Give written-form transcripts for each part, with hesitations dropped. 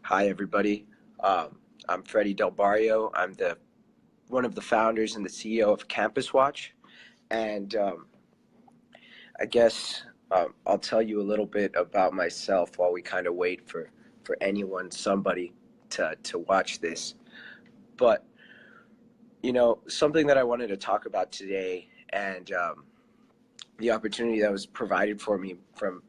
Hi, everybody. I'm Freddy Del Barrio. I'm the one of the founders and the CEO of Campus Watch, and I guess I'll tell you a little bit about myself while we kind of wait for somebody to watch this. But something that I wanted to talk about today, and the opportunity that was provided for me from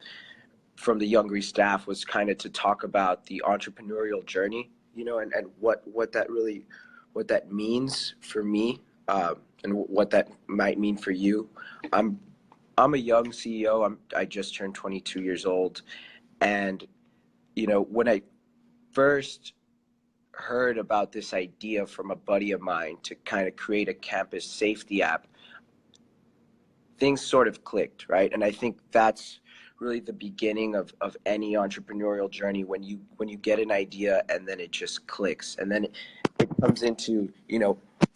the Youngry staff was kind of to talk about the entrepreneurial journey, and what that means for me, and what that might mean for you. I'm I'm a young CEO. I just turned 22 years old, and when I first heard about this idea from a buddy of mine to kind of create a campus safety app, things sort of clicked, right? And I think that's really the beginning of any entrepreneurial journey, when you get an idea and then it just clicks, and then it comes into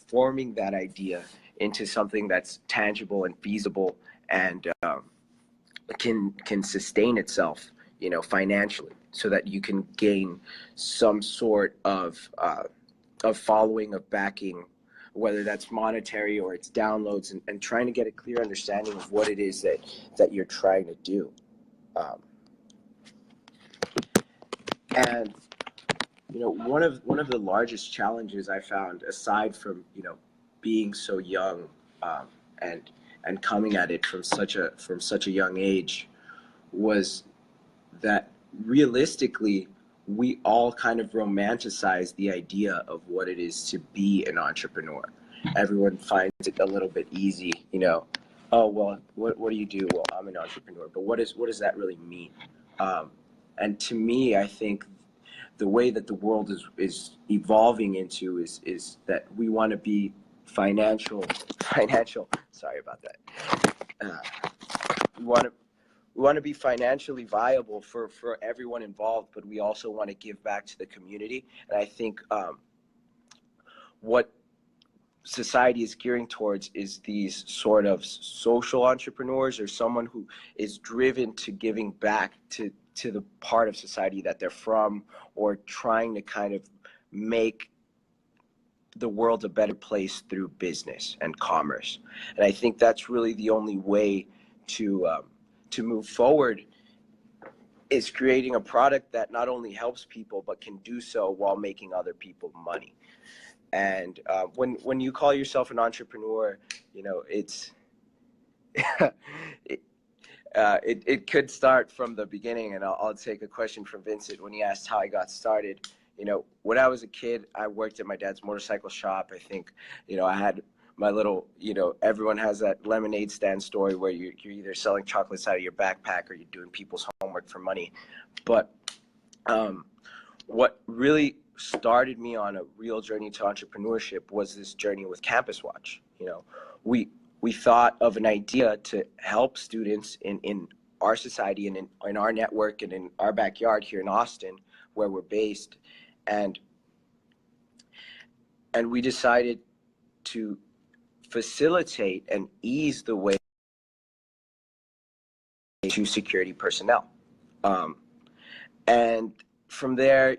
forming that idea into something that's tangible and feasible, and can sustain itself financially, so that you can gain some sort of following, of backing, whether that's monetary or it's downloads, and trying to get a clear understanding of what it is that you're trying to do. And one of the largest challenges I found, aside from being so young, and coming at it from such a young age, was that realistically we all kind of romanticize the idea of what it is to be an entrepreneur. Everyone finds it a little bit easy, oh well, what do you do? Well, I'm an entrepreneur. But what does that really mean? And to me, I think the way that the world is evolving into is that we want to be financial. Sorry about that. We want to be financially viable for everyone involved, but we also want to give back to the community. And I think what society is gearing towards is these sort of social entrepreneurs, or someone who is driven to giving back to the part of society that they're from, or trying to kind of make the world a better place through business and commerce. And I think that's really the only way to move forward, is creating a product that not only helps people but can do so while making other people money. And when you call yourself an entrepreneur, it's it could start from the beginning. And I'll take a question from Vincent when he asked how I got started. When I was a kid, I worked at my dad's motorcycle shop. I think I had my little, everyone has that lemonade stand story where you're either selling chocolates out of your backpack or you're doing people's homework for money. But what really started me on a real journey to entrepreneurship was this journey with Campus Watch. We thought of an idea to help students in our society, and in our network, and in our backyard here in Austin, where we're based. And we decided to facilitate and ease the way to security personnel. And from there,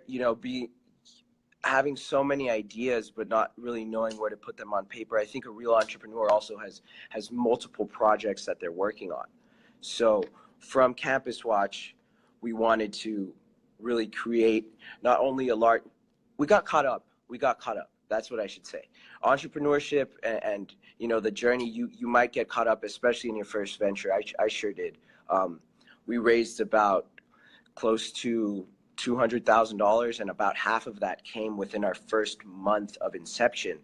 having so many ideas but not really knowing where to put them on paper. I think a real entrepreneur also has multiple projects that they're working on. So from Campus Watch, we wanted to really create not only we got caught up. That's what I should say. Entrepreneurship and the journey, you might get caught up, especially in your first venture. I sure did. We raised about close to $200,000, and about half of that came within our first month of inception.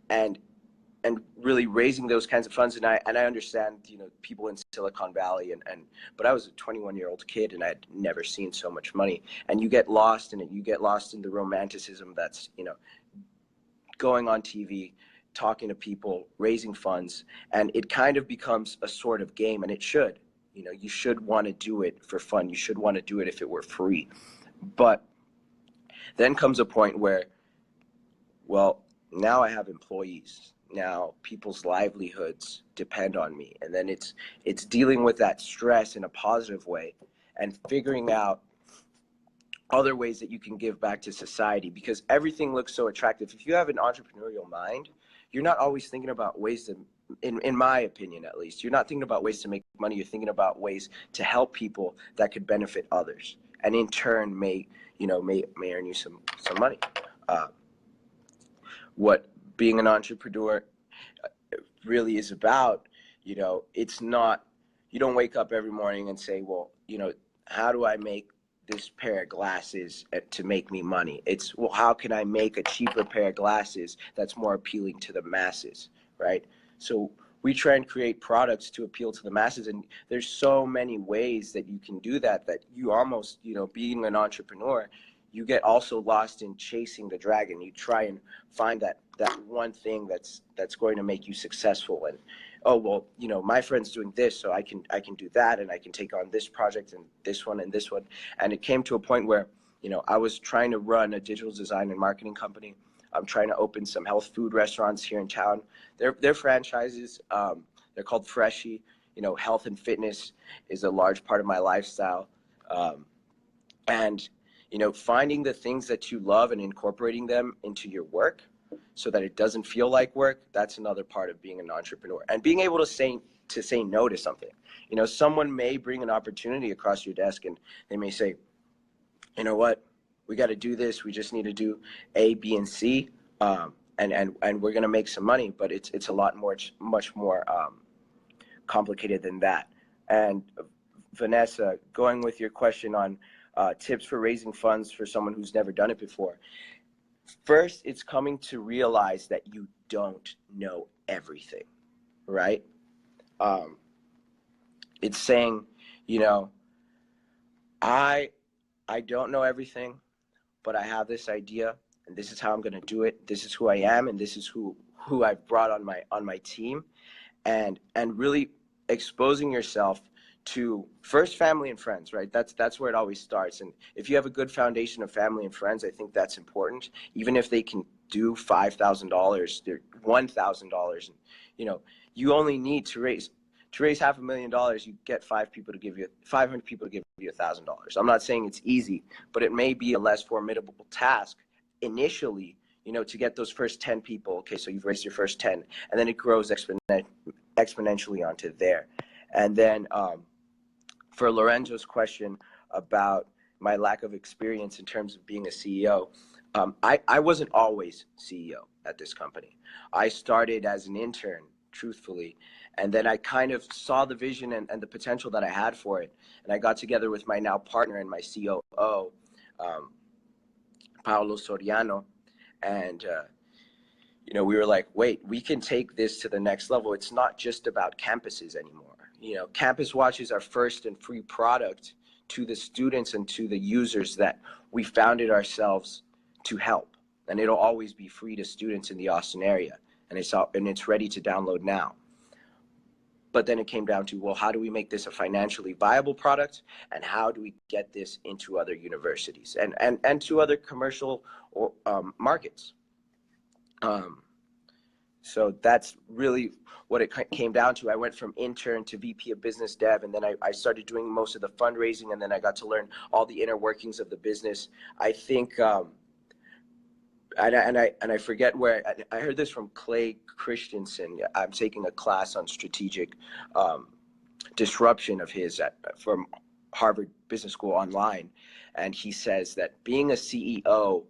And really raising those kinds of funds, and I understand people in Silicon Valley, but I was a 21-year-old kid, and I had never seen so much money. And you get lost in it. You get lost in the romanticism that's going on TV, talking to people, raising funds, and it kind of becomes a sort of game. And it should. You should want to do it for fun. You should want to do it if it were free. But then comes a point where, well, now I have employees. now people's livelihoods depend on me. And then it's dealing with that stress in a positive way and figuring out other ways that you can give back to society, because everything looks so attractive. If you have an entrepreneurial mind, you're not always thinking about ways to, in my opinion at least, you're not thinking about ways to make money. You're thinking about ways to help people that could benefit others, and in turn may earn you some money. What being an entrepreneur really is about, it's not, you don't wake up every morning and say, well, how do I make this pair of glasses to make me money? It's, well, how can I make a cheaper pair of glasses that's more appealing to the masses, right? So we try and create products to appeal to the masses, and there's so many ways that you can do that you almost, being an entrepreneur, you get also lost in chasing the dragon. You try and find that one thing that's going to make you successful. And, oh, well, my friend's doing this, so I can do that, and I can take on this project and this one and this one. And it came to a point where, I was trying to run a digital design and marketing company. I'm trying to open some health food restaurants here in town. They're franchises. They're called Freshy. Health and fitness is a large part of my lifestyle. And finding the things that you love and incorporating them into your work so that it doesn't feel like work, that's another part of being an entrepreneur. And being able to say no to something. Someone may bring an opportunity across your desk and they may say, you know what, we got to do this. We just need to do A, B, and C, and we're going to make some money. But it's a lot much more complicated than that. And Vanessa, going with your question on tips for raising funds for someone who's never done it before. First, it's coming to realize that you don't know everything, right? It's saying, I don't know everything, but I have this idea, and this is how I'm going to do it. This is who I am, and this is who I've brought on my team, and really exposing yourself to first family and friends, right? That's where it always starts. And if you have a good foundation of family and friends, I think that's important. Even if they can do $5,000, $1,000, you only need to raise $500,000. You get 500 people to give you $1,000. I'm not saying it's easy, but it may be a less formidable task initially, to get those first 10 people. Okay, so you've raised your first 10, and then it grows exponentially onto there. And then for Lorenzo's question about my lack of experience in terms of being a CEO, I wasn't always CEO at this company. I started as an intern, truthfully, and then I kind of saw the vision and the potential that I had for it. And I got together with my now partner and my COO, Paolo Soriano, and we were like, wait, we can take this to the next level. It's not just about campuses anymore. Campus Watch is our first and free product to the students and to the users that we founded ourselves to help. And it'll always be free to students in the Austin area. And it's ready to download now. But then it came down to, well, how do we make this a financially viable product? And how do we get this into other universities and to other commercial or markets? So that's really what it came down to. I went from intern to VP of business dev, and then I started doing most of the fundraising, and then I got to learn all the inner workings of the business. I think, and I forget where, I heard this from Clay Christensen. I'm taking a class on strategic disruption of his from Harvard Business School online, and he says that being a CEO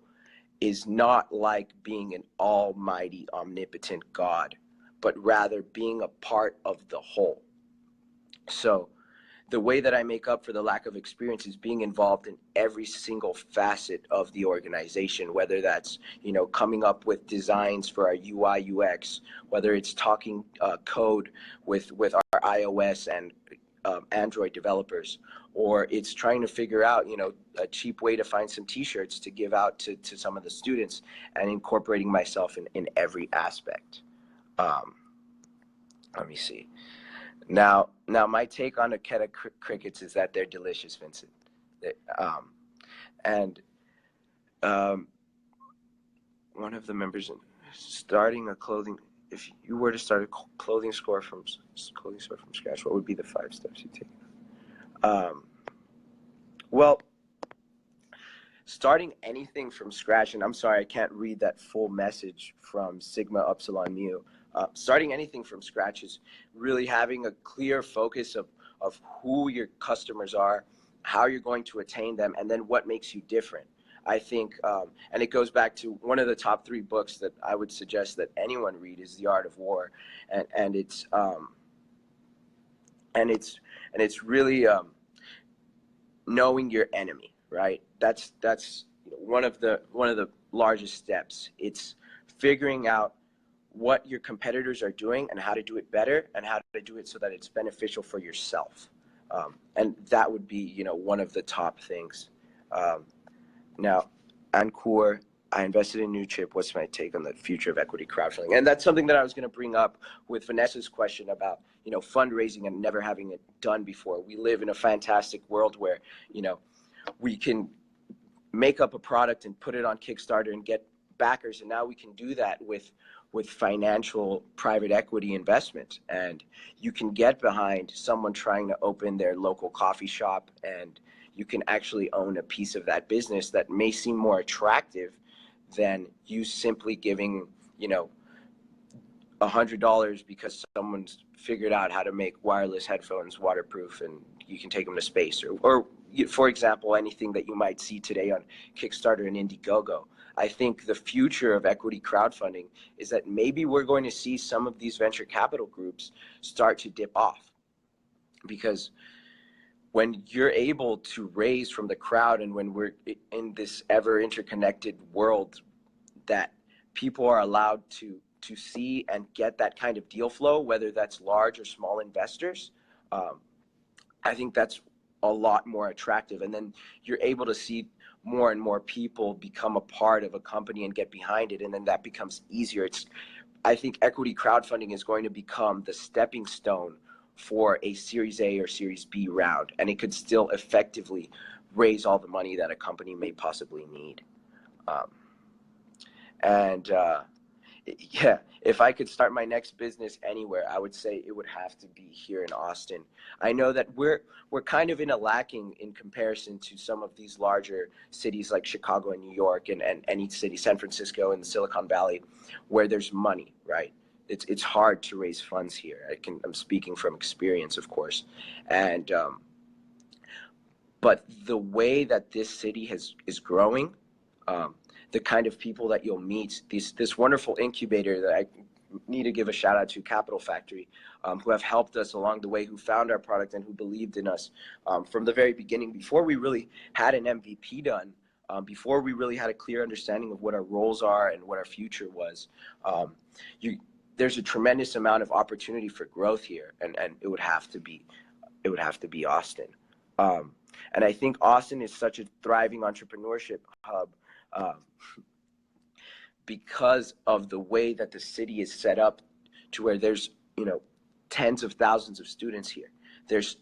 is not like being an almighty, omnipotent God, but rather being a part of the whole. So the way that I make up for the lack of experience is being involved in every single facet of the organization, whether that's, coming up with designs for our UI, UX, whether it's talking code with our iOS and Android developers, or it's trying to figure out, a cheap way to find some t-shirts to give out to some of the students, and incorporating myself in every aspect. Let me see. Now my take on Aketa crickets is that they're delicious, Vincent. One of the members starting a clothing, if you were to start a clothing store from scratch, what would be the 5 steps you take? Well, starting anything from scratch, and I'm sorry, I can't read that full message from Sigma Upsilon Mu. Starting anything from scratch is really having a clear focus of who your customers are, how you're going to attain them, and then what makes you different. I think, and it goes back to one of the top 3 books that I would suggest that anyone read is The Art of War, and it's really knowing your enemy, right? That's one of the largest steps. It's figuring out what your competitors are doing and how to do it better and how to do it so that it's beneficial for yourself. And that would be, one of the top things. Now, Encore, I invested in New Chip. What's my take on the future of equity crowdfunding? And that's something that I was going to bring up with Vanessa's question about, fundraising and never having it done before. We live in a fantastic world where, we can make up a product and put it on Kickstarter and get backers. And now we can do that with financial private equity investment. And you can get behind someone trying to open their local coffee shop, and you can actually own a piece of that business that may seem more attractive than you simply giving, $100 because someone's figured out how to make wireless headphones waterproof and you can take them to space, or for example, anything that you might see today on Kickstarter and Indiegogo. I think the future of equity crowdfunding is that maybe we're going to see some of these venture capital groups start to dip off, because when you're able to raise from the crowd, and when we're in this ever interconnected world that people are allowed to see and get that kind of deal flow, whether that's large or small investors, I think that's a lot more attractive. And then you're able to see more and more people become a part of a company and get behind it, and then that becomes easier. I think equity crowdfunding is going to become the stepping stone for a Series A or Series B round, and it could still effectively raise all the money that a company may possibly need. Yeah, if I could start my next business anywhere, I would say it would have to be here in Austin. I know that we're kind of in a lacking in comparison to some of these larger cities like Chicago and New York, and any city, San Francisco and the Silicon Valley, where there's money, right? It's hard to raise funds here. I'm speaking from experience, of course, and but the way that this city is growing, the kind of people that you'll meet, this wonderful incubator that I need to give a shout out to, Capital Factory, who have helped us along the way, who found our product and who believed in us from the very beginning, before we really had an MVP done, before we really had a clear understanding of what our roles are and what our future was. There's a tremendous amount of opportunity for growth here, and it would have to be Austin. And I think Austin is such a thriving entrepreneurship hub, because of the way that the city is set up, to where there's tens of thousands of students here. There's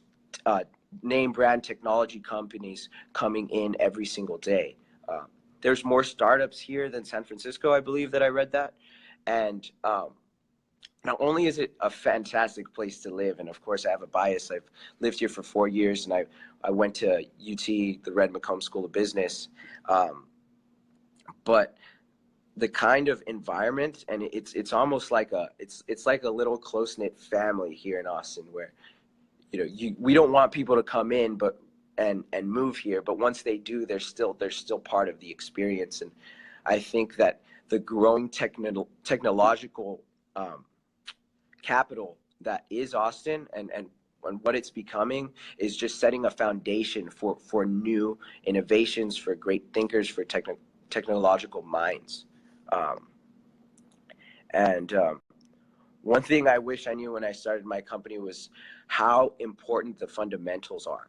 name brand technology companies coming in every single day. There's more startups here than San Francisco, I believe that I read that. And not only is it a fantastic place to live, and of course I have a bias, I've lived here for 4 years, and I went to UT, the Red McComb School of Business, but the kind of environment, and it's almost like it's like a little close-knit family here in Austin, where we don't want people to come in and move here, but once they do, they're still part of the experience. And I think that the growing technological capital that is Austin, and what it's becoming, is just setting a foundation for new innovations, for great thinkers, for technological minds. One thing I wish I knew when I started my company was how important the fundamentals are.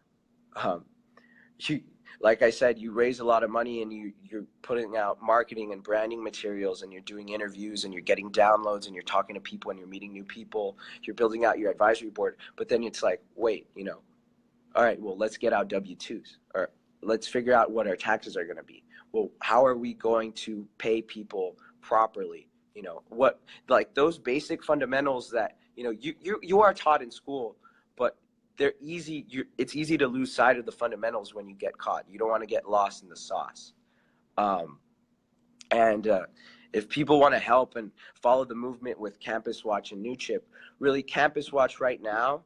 Like I said, you raise a lot of money and you're putting out marketing and branding materials, and you're doing interviews, and you're getting downloads, and you're talking to people, and you're meeting new people, you're building out your advisory board. But then it's like, wait, all right, well, let's get out W-2s, or let's figure out what our taxes are going to be. Well, how are we going to pay people properly what, like those basic fundamentals that you are taught in school, but they're easy. It's easy to lose sight of the fundamentals when you get caught. You don't want to get lost in the sauce. And if people want to help and follow the movement with Campus Watch and New Chip, really Campus Watch right now,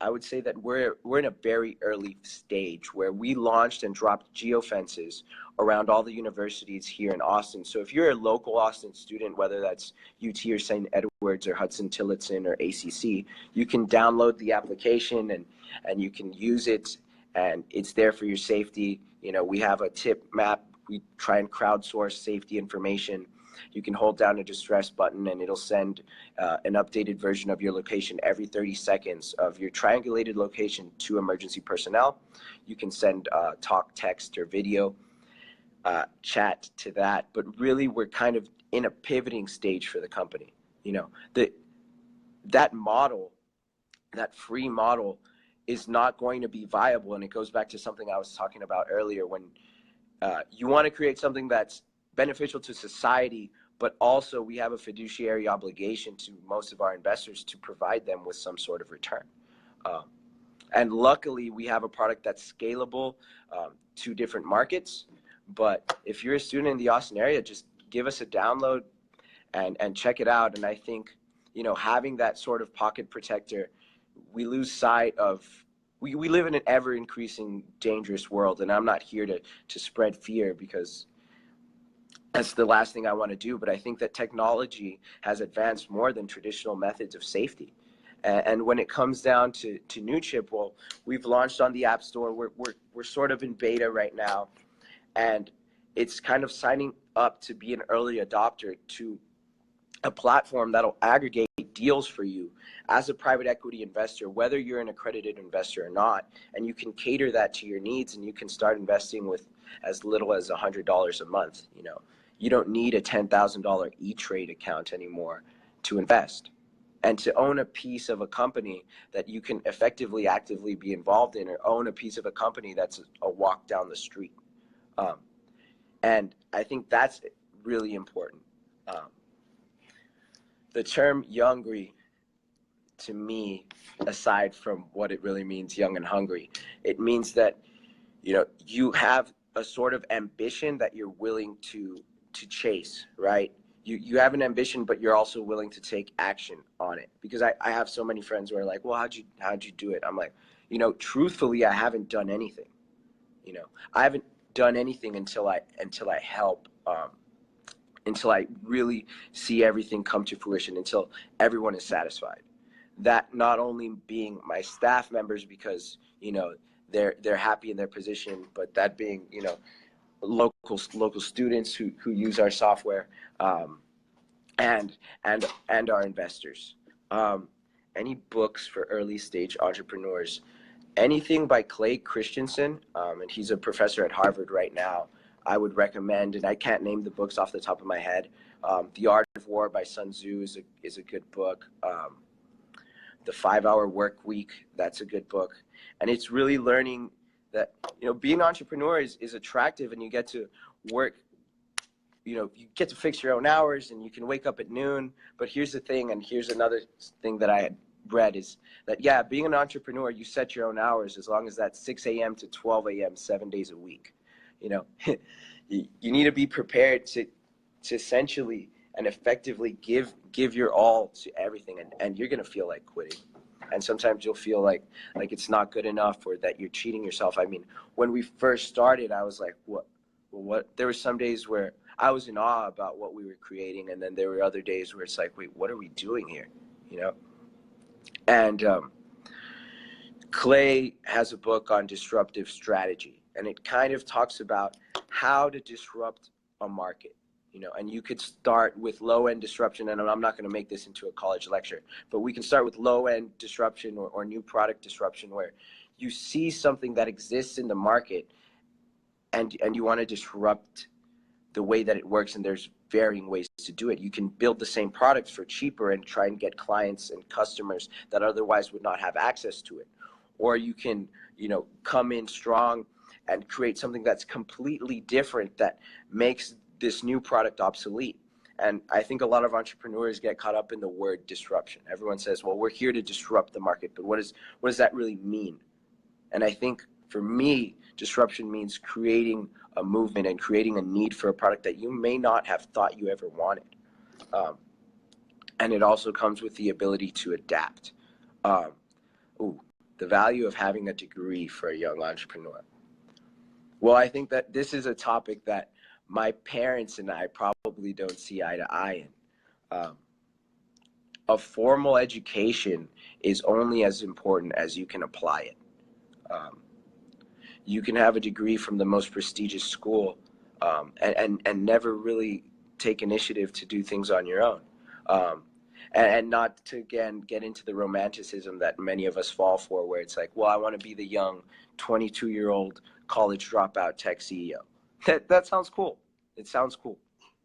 I would say that we're in a very early stage where we launched and dropped geofences around all the universities here in Austin. So if you're a local Austin student, whether that's UT or St. Edwards or Hudson Tillotson or ACC, you can download the application and you can use it, and it's there for your safety. We have a tip map. We try and crowdsource safety information. You can hold down a distress button and it'll send an updated version of your location every 30 seconds of your triangulated location to emergency personnel. You can send talk, text, or video chat to that. But really, we're kind of in a pivoting stage for the company. That model, that free model, is not going to be viable. And it goes back to something I was talking about earlier when you want to create something that's beneficial to society, but also we have a fiduciary obligation to most of our investors to provide them with some sort of return. And luckily, we have a product that's scalable to different markets. But if you're a student in the Austin area, just give us a download and check it out. And I think, having that sort of pocket protector, we lose sight of, we live in an ever increasing dangerous world. And I'm not here to spread fear, because that's the last thing I want to do. But I think that technology has advanced more than traditional methods of safety. And when it comes down to New Chip, well, we've launched on the App Store. We're sort of in beta right now. And it's kind of signing up to be an early adopter to a platform that'll aggregate deals for you as a private equity investor, whether you're an accredited investor or not. And you can cater that to your needs, and you can start investing with as little as $100 a month. You don't need a $10,000 E-Trade account anymore to invest. And to own a piece of a company that you can effectively, actively be involved in, or own a piece of a company that's a walk down the street. And I think that's really important. The term Youngry, to me, aside from what it really means, young and hungry, it means that you have a sort of ambition that you're willing to chase, right? You have an ambition, but you're also willing to take action on it. Because I have so many friends who are like, well, how'd you do it? I'm like, truthfully, I haven't done anything. I haven't done anything until I help, until I really see everything come to fruition, until everyone is satisfied. That not only being my staff members, because they're happy in their position, but that being local students who use our software, and our investors. Any books for early stage entrepreneurs? Anything by Clay Christensen, and he's a professor at Harvard right now, I would recommend. And I can't name the books off the top of my head. The Art of War by Sun Tzu is a good book. The 5-Hour Work Week, that's a good book. And it's really learning that being an entrepreneur is attractive, and you get to work. You get to fix your own hours, and you can wake up at noon. But here's the thing, and here's another thing that I had read, is that, being an entrepreneur, you set your own hours, as long as that's 6 a.m. to 12 a.m., 7 days a week. You need to be prepared to essentially and effectively give your all to everything, and you're going to feel like quitting. And sometimes you'll feel like it's not good enough, or that you're cheating yourself. I mean, when we first started, I was like, what? There were some days where I was in awe about what we were creating, and then there were other days where it's like, wait, what are we doing here? And Clay has a book on disruptive strategy, and it kind of talks about how to disrupt a market. And you could start with low-end disruption, and I'm not going to make this into a college lecture, but we can start with low-end disruption or new product disruption, where you see something that exists in the market, and you want to disrupt the way that it works, and there's varying ways to do it. You can build the same products for cheaper and try and get clients and customers that otherwise would not have access to it. Or you can, come in strong and create something that's completely different, that makes this new product obsolete. And I think a lot of entrepreneurs get caught up in the word disruption. Everyone says, well, we're here to disrupt the market, but what does that really mean? And I think for me, disruption means creating a movement and creating a need for a product that you may not have thought you ever wanted. And it also comes with the ability to adapt. The value of having a degree for a young entrepreneur. Well, I think that this is a topic that my parents and I probably don't see eye to eye in. A formal education is only as important as you can apply it. You can have a degree from the most prestigious school and never really take initiative to do things on your own. And not to, again, get into the romanticism that many of us fall for, where it's like, well, I want to be the young 22-year-old college dropout tech CEO. That sounds cool. It sounds cool.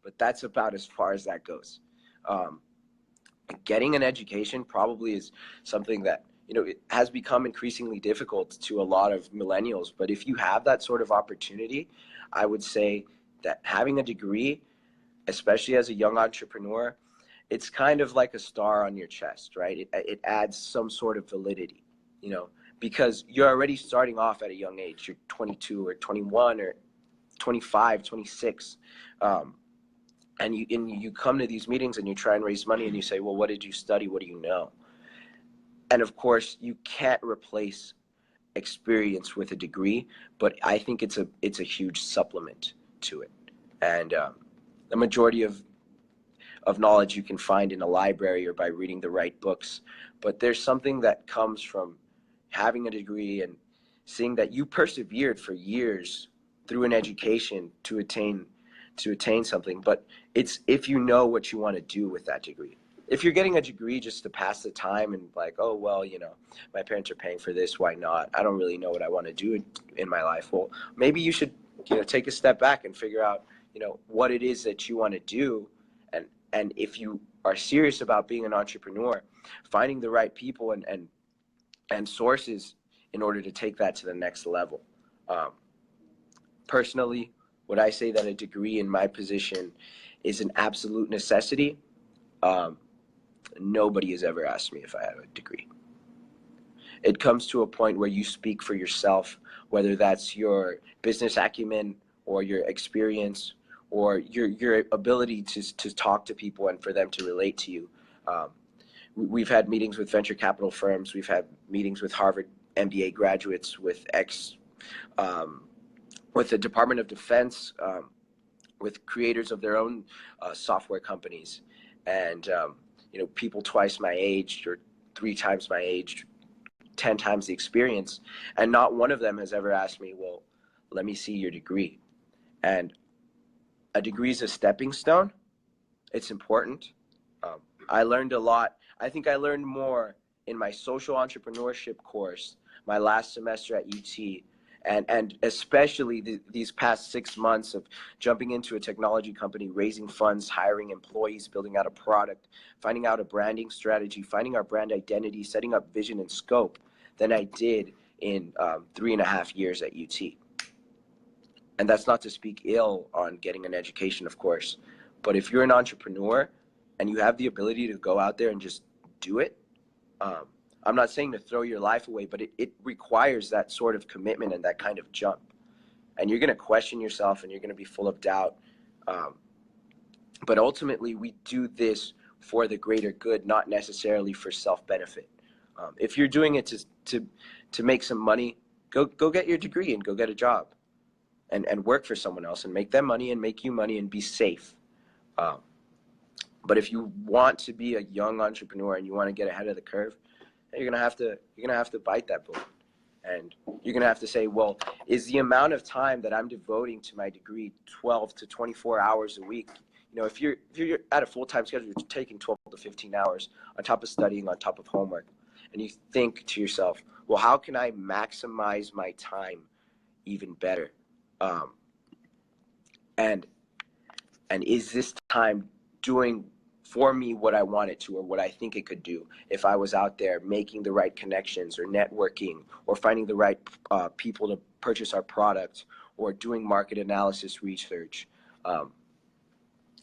But that's about as far as that goes. Getting an education probably is something that, it has become increasingly difficult to a lot of millennials. But if you have that sort of opportunity, I would say that having a degree, especially as a young entrepreneur, it's kind of like a star on your chest, right? It adds some sort of validity, because you're already starting off at a young age. You're 22 or 21 or 25, 26. And you come to these meetings and you try and raise money and you say, well, what did you study? What do you know? And of course, you can't replace experience with a degree, but I think it's a huge supplement to it. And the majority of knowledge you can find in a library or by reading the right books. But there's something that comes from having a degree and seeing that you persevered for years through an education to attain something. But it's if you know what you want to do with that degree. If you're getting a degree just to pass the time and like, oh, well, my parents are paying for this, why not? I don't really know what I want to do in my life. Well, maybe you should, take a step back and figure out, what it is that you want to do. And if you are serious about being an entrepreneur, finding the right people and sources in order to take that to the next level. Personally, would I say that a degree in my position is an absolute necessity? Nobody has ever asked me if I have a degree. It comes to a point where you speak for yourself, whether that's your business acumen or your experience or your ability to talk to people and for them to relate to you. We've had meetings with venture capital firms. We've had meetings with Harvard MBA graduates, with the Department of Defense, with creators of their own software companies, and people twice my age or 3 times my age, 10 times the experience, and not one of them has ever asked me, well, let me see your degree. And a degree is a stepping stone. It's important. I learned a lot. I think I learned more in my social entrepreneurship course, my last semester at UT, and especially these past 6 months of jumping into a technology company, raising funds, hiring employees, building out a product, finding out a branding strategy, finding our brand identity, setting up vision and scope, than I did in 3.5 years at UT. And that's not to speak ill on getting an education, of course. But if you're an entrepreneur and you have the ability to go out there and just do it, I'm not saying to throw your life away, but it requires that sort of commitment and that kind of jump. And you're going to question yourself and you're going to be full of doubt. But ultimately, we do this for the greater good, not necessarily for self-benefit. If you're doing it to make some money, go get your degree and go get a job and work for someone else and make them money and make you money and be safe. But if you want to be a young entrepreneur and you want to get ahead of the curve, you're gonna have to bite that bullet, and you're gonna have to say, well, is the amount of time that I'm devoting to my degree 12 to 24 hours a week? If you're at a full-time schedule, you're taking 12 to 15 hours on top of studying, on top of homework, and you think to yourself, well, how can I maximize my time even better? And is this time doing for me what I want it to, or what I think it could do if I was out there making the right connections or networking or finding the right people to purchase our product or doing market analysis research?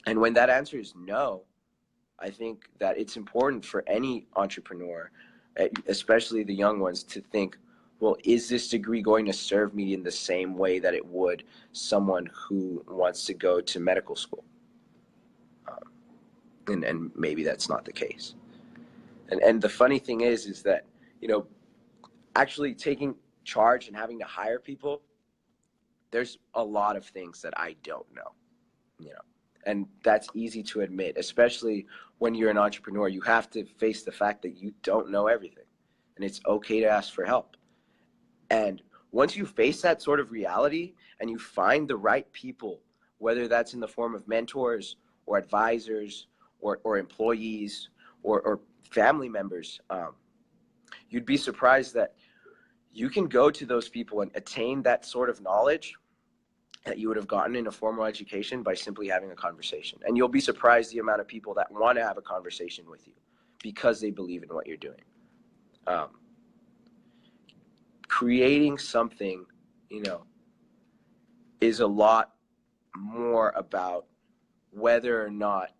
And when that answer is no, I think that it's important for any entrepreneur, especially the young ones, to think, well, is this degree going to serve me in the same way that it would someone who wants to go to medical school? And maybe that's not the case. And the funny thing is that, you know, actually taking charge and having to hire people, there's a lot of things that I don't know, you know, and that's easy to admit, especially when you're an entrepreneur. You have to face the fact that you don't know everything, and it's okay to ask for help. And once you face that sort of reality and you find the right people, whether that's in the form of mentors or advisors or employees or family members, you'd be surprised that you can go to those people and attain that sort of knowledge that you would have gotten in a formal education by simply having a conversation. And you'll be surprised the amount of people that want to have a conversation with you because they believe in what you're doing. Creating something, you know, is a lot more about whether or not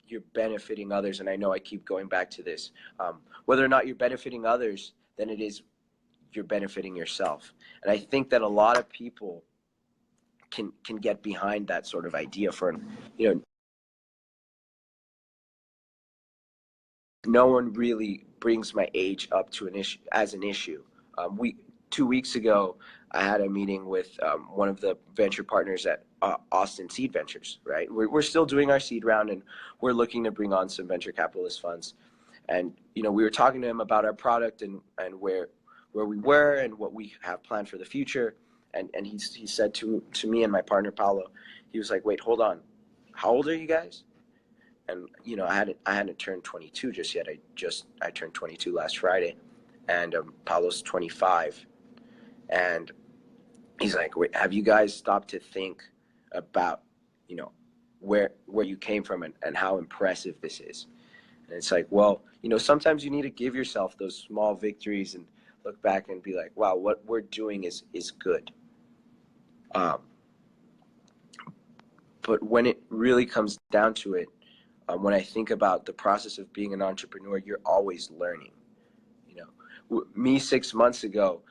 you're benefiting others. And I know I keep going back to this. Whether or not you're benefiting others than it is you're benefiting yourself. And I think that a lot of people can get behind that sort of idea. For, you know, no one really brings my age up to an issue as an issue. 2 weeks ago, I had a meeting with one of the venture partners at Austin Seed Ventures. Right, we're still doing our seed round, and we're looking to bring on some venture capitalist funds. And you know, we were talking to him about our product and where we were and what we have planned for the future. And he said to me and my partner Paulo, he was like, "Wait, hold on, how old are you guys?" And you know, I hadn't turned 22 just yet. I turned 22 last Friday, and Paulo's 25, and he's like, "Wait, have you guys stopped to think about, you know, where you came from and how impressive this is?" And it's like, well, you know, sometimes you need to give yourself those small victories and look back and be like, wow, what we're doing is good. But when it really comes down to it, when I think about the process of being an entrepreneur, you're always learning. You know, me 6 months ago,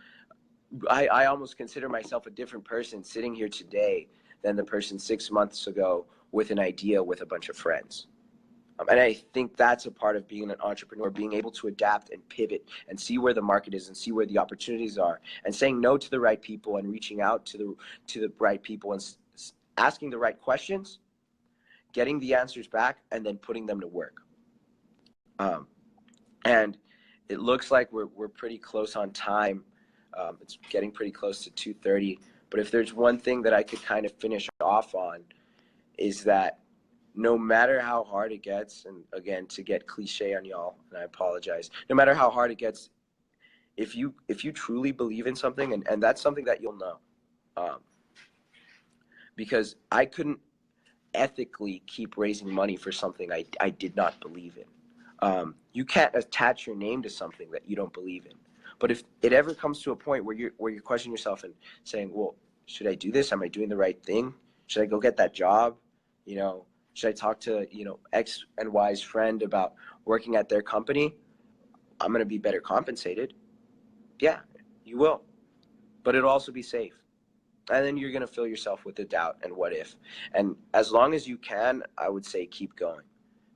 I almost consider myself a different person sitting here today than the person 6 months ago with an idea with a bunch of friends. And I think that's a part of being an entrepreneur, being able to adapt and pivot and see where the market is and see where the opportunities are, and saying no to the right people and reaching out to the right people and asking the right questions, getting the answers back, and then putting them to work. And it looks like we're pretty close on time. It's getting pretty close to 2:30. But if there's one thing that I could kind of finish off on, is that no matter how hard it gets, and again, to get cliche on y'all, and I apologize, no matter how hard it gets, if you truly believe in something, and that's something that you'll know, because I couldn't ethically keep raising money for something I did not believe in. You can't attach your name to something that you don't believe in. But if it ever comes to a point where you question yourself and saying, well, should I do this? Am I doing the right thing? Should I go get that job? You know, should I talk to, you know, X and Y's friend about working at their company? I'm going to be better compensated. Yeah, you will. But it'll also be safe. And then you're going to fill yourself with the doubt and what if. And as long as you can, I would say keep going.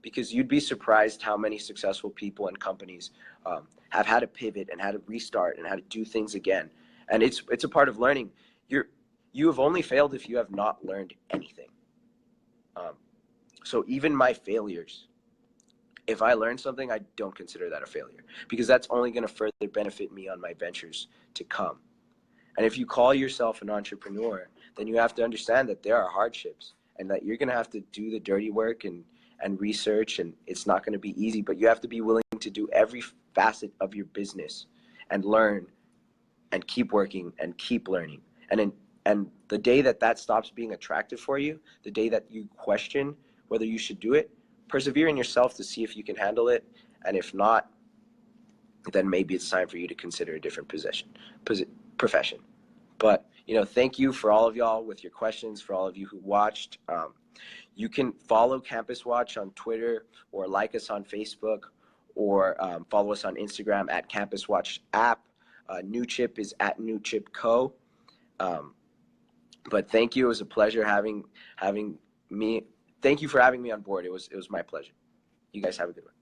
Because you'd be surprised how many successful people and companies have had to pivot and had to restart and had to do things again. And it's a part of learning. You have only failed if you have not learned anything. So even my failures, if I learn something, I don't consider that a failure, because that's only going to further benefit me on my ventures to come. And if you call yourself an entrepreneur, then you have to understand that there are hardships and that you're going to have to do the dirty work and research, and it's not going to be easy, but you have to be willing to do every facet of your business and learn and keep working and keep learning. And the day that stops being attractive for you, the day that you question whether you should do it, persevere in yourself to see if you can handle it. And if not, then maybe it's time for you to consider a different profession. But, you know, thank you for all of y'all with your questions, for all of you who watched. You can follow Campus Watch on Twitter or like us on Facebook or follow us on Instagram at Campus Watch app. New Chip is at New Chip Co. But thank you. It was a pleasure having me. Thank you for having me on board. It was my pleasure. You guys have a good one.